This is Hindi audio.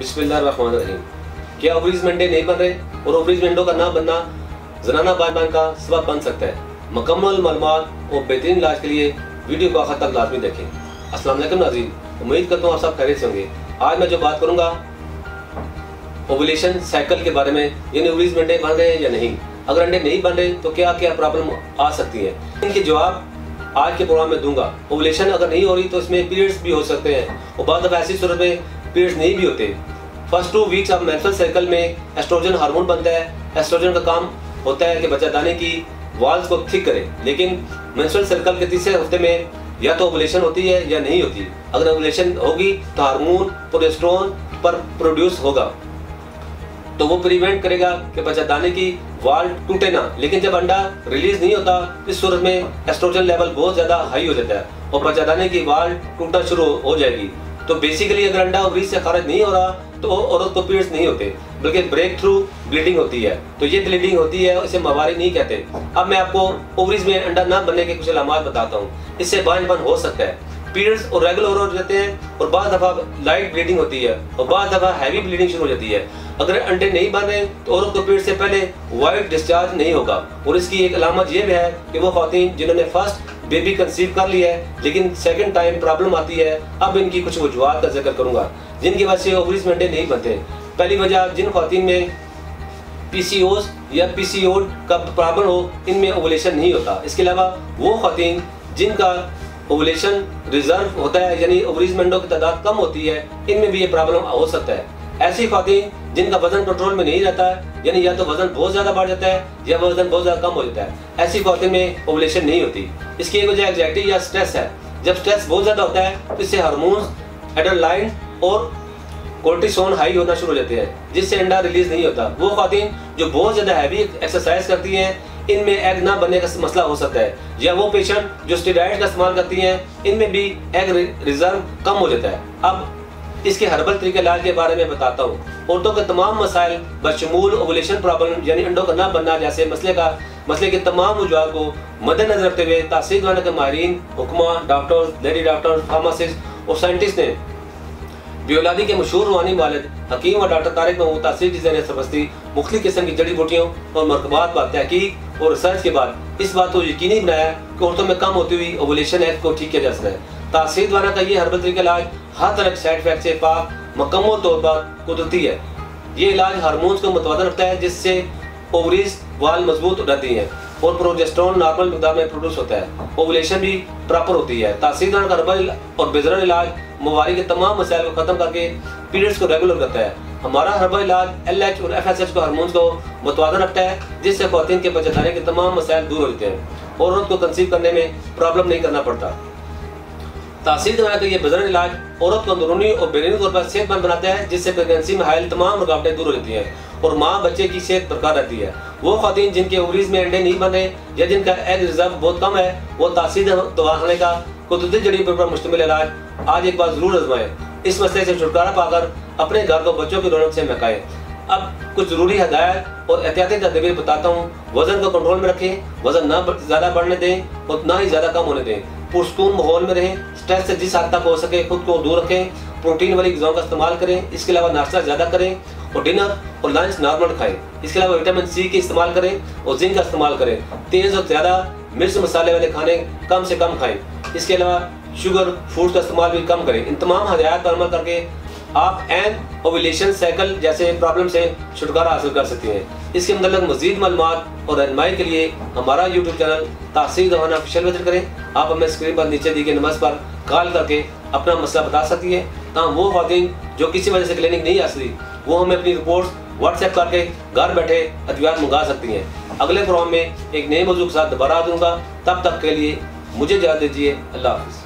बिस्मिल्लाहिर्रहमानिर्रहीम। क्या ओवरीज मंडे नहीं बन रहे और ओवरीज मंडों का ना बनना जनाना बान का सबब बन सकता है? मुकम्मल मालूमात और बेहतरीन इलाज के लिए वीडियो को आखिर तक लाजमी देखें। अस्सलाम वालेकुम नाज़रीन, उम्मीद करता हूँ आप सब खैरियत से होंगे। आज मैं जो बात करूँगा ओवुलेशन साइकिल के बारे में, यानी ओवरीज मंडे बन रहे हैं या नहीं, अगर अंडे नहीं बन रहे तो क्या क्या प्रॉब्लम आ सकती है, इनके जवाब आज के प्रोग्राम में दूंगा। ओवुलेशन अगर नहीं हो रही तो इसमें पीरियड्स भी हो सकते हैं और बाद में ऐसी सूरत में पीरियड्स नहीं भी होते। First 2 weeks of menstrual cycle में एस्ट्रोजन हार्मोन बनता है। एस्ट्रोजन का काम होता है कि बच्चादानी की वॉल्स को थिक करे, लेकिन मेंस्ट्रुअल साइकिल के तीसरे हफ्ते में या तो ओवुलेशन होती है या नहीं होती। अगर ओवुलेशन होगी तो हार्मोन प्रोजेस्टेरोन पर प्रोड्यूस होगा तो वो प्रिवेंट करेगा कि बच्चादानी की वाल टूटे ना। लेकिन जब अंडा रिलीज नहीं होता, इस सूरत में एस्ट्रोजन लेवल बहुत ज्यादा हाई हो जाता है और बच्चादानी की वाल टूटना शुरू हो जाएगी। तो बेसिकली अगर अंडा ओवरी से खारिज नहीं हो रहा तो औरत को पीरियड्स नहीं होते, बल्कि ब्रेक थ्रू ब्लीडिंग होती है। तो ये ब्लीडिंग होती है, इसे माहवारी नहीं कहते। अब मैं आपको ओवरीज में अंडा ना बनने के कुछ अलामात बताता हूँ। इससे बांझपन हो सकता है, पीरियड्स और रेगुलर हो जाते हैं और बाद दफा लाइट ब्लीडिंग होती है और बाद दफा हैवी ब्लीडिंग शुरू हो जाती है। अगर अंडे नहीं बन रहे तो औरत को पीरियड से पहले वाइट डिस्चार्ज नहीं होगा। और इसकी एक अलामत यह भी है कि वो ख्वातीन जिन्होंने फर्स्ट बेबी कंसीव कर लिया है लेकिन सेकंड टाइम प्रॉब्लम आती है, अब इनकी कुछ वजूहात का जिक्र करूंगा जिनकी वजह से ओवरीज में अंडे नहीं बनते। पहली वजह, जिन ख्वातीन में पीसीओस या पीसीओड का प्रॉब्लम हो, इनमें ओवुलेशन नहीं होता। इसके अलावा वो ख्वातीन जिनका ओवुलेशन रिजर्व होता है, यानी ओवरीज में अंडों की तादाद कम होती है, इनमें भी ये प्रॉब्लम हो सकता है। ऐसी ख्वातीन जिनका वजन कंट्रोल में नहीं रहता है, यानी या तो वजन बहुत ज्यादा बढ़ जाता है या वजन बहुत ज्यादा कम हो जाता है, ऐसी ख्वातीन में ओवुलेशन नहीं होती। इसकी एक वजह एंग्जाइटी या स्ट्रेस है। जब स्ट्रेस बहुत ज्यादा होता है तो इससे हार्मोन्स एड्रेनालाइन और कोर्टिसोन हाई होना शुरू हो जाते हैं, जिससे अंडा रिलीज नहीं होता। वो ख्वातीन जो बहुत ज्यादा हैवी एक्सरसाइज करती हैं, इनमें एग ना बनने का मसला हो सकता है। या वो पेशेंट जो स्टेरॉइड का इस्तेमाल करती हैं, इनमें भी एग रिजर्व कम हो जाता है। अब इसके हर्बल तरीके इलाज के बारे में बताता हूँ। औरतों के तमाम मसाइल बशमूल ओवुलेशन प्रॉब्लम यानी अंडों का ना बनना जैसे मसले के तमाम वजूहात को मद्देनजर रखते हुए तासीर दवाखाना के माहिरीन, हुक्मा, डॉक्टर्स, लेडी डॉक्टर्स, फार्मासिस्ट और साइंटिस्ट ने बियोलॉजी के मशहूर रूहानी वालिद हकीम और डॉक्टर तारिक महमूद तासीर जी ने सबस्ती मुख्तलिफ किस्म की जड़ी बूटियों और मरकबात पर तहकीक और रिसर्च के बाद इस बात को यकीनी बनाया कि औरतों में कम होती हुई ओवुलेशन एक्ट को ठीक किया जा सकता है। तासीर दवाखाना का ये हर्बल तरीका इलाज हर तरह के साइड इफेक्ट से पाक मुकम्मल तौर पर कुदरती है। ये इलाज हार्मोन्स को मुतवाज़न रखता है, जिससे ओवरीज वाल मजबूत रहती हैं और प्रोजेस्टेरोन नॉर्मल मिकदार में प्रोड्यूस होता है। ओवुलेशन भी प्रॉपर होती है। तासीर दवाखाना का हर्बल और बेजरन इलाज मवारी के तमाम मसाइल को खत्म करके पीरियड्स को रेगुलर करता है। हमारा हर्बल इलाज LH और FSH को हार्मोन्स को मुतवाज़न रखता है, जिससे ख्वातीन के बच्चेदानी के तमाम मसाइल दूर होते हैं और औरत को कंसीव करने में प्रॉब्लम नहीं करना पड़ता। तासीर दवाखाना का ये बेजरन इलाज औरत को अंदरूनी और बैरूनी तौर पर सेहतमंद बनाता है, जिससे प्रेगनेंसी में हायल तमाम रुकावटें दूर हो जाती हैं और माँ बच्चे की सेहत बरकरार रहती है। वो ख्वातीन जिनके ओवरीज में अंडे नहीं बने या जिनका एग रिजर्व बहुत कम है, वो तासीर दवाखाने का कुदरती जड़ी बूटियों पर मुश्तमिल इलाज आज एक बार जरूर आजमाएं। इस मसले से छुटकारा पाकर अपने घर को बच्चों की रौनक से महकाएं। अब कुछ जरूरी हदायत और एहतियाती तदबीर बताता हूँ। वजन को कंट्रोल में रखें, वजन ना ज्यादा बढ़ने दें और ना ही ज्यादा कम होने दें। पुरसकून माहौल में रहें, स्ट्रेस से जिस हद तक हो सके खुद को दूर रखें। प्रोटीन वाली ग़िज़ाओं का इस्तेमाल करें। इसके अलावा नाश्ता ज़्यादा करें और डिनर और लंच नॉर्मल खाएं। इसके अलावा विटामिन C के इस्तेमाल करें और जिंक का इस्तेमाल करें। तेज़ और ज़्यादा मिर्च मसाले वाले खाने कम से कम खाएं। इसके अलावा शुगर फूड्स का इस्तेमाल भी कम करें। इन तमाम हदायत पर अमल करके आप एन ओवुलेशन साइकिल जैसे प्रॉब्लम से छुटकारा हासिल कर सकते हैं। इसके मतलब मज़ीद मालूमात और रहनुमाई के लिए हमारा यूट्यूब चैनल तासीर दवाखाना ऑफिशियल विजिट करें। आप हमें स्क्रीन पर नीचे दी गई नंबर पर कॉल करके अपना मसला बता सकती है। ताकि वो ख्वातीन जो किसी वजह से क्लिनिक नहीं आ सकती, वो हमें अपनी रिपोर्ट व्हाट्सएप करके घर बैठे अद्वियात मंगा सकती हैं। अगले प्रोग्राम में एक नए मौजू के साथ दोबारा आ दूँगा। तब तक के लिए मुझे इजाज़त दीजिए। अल्लाह हाफ़िज़।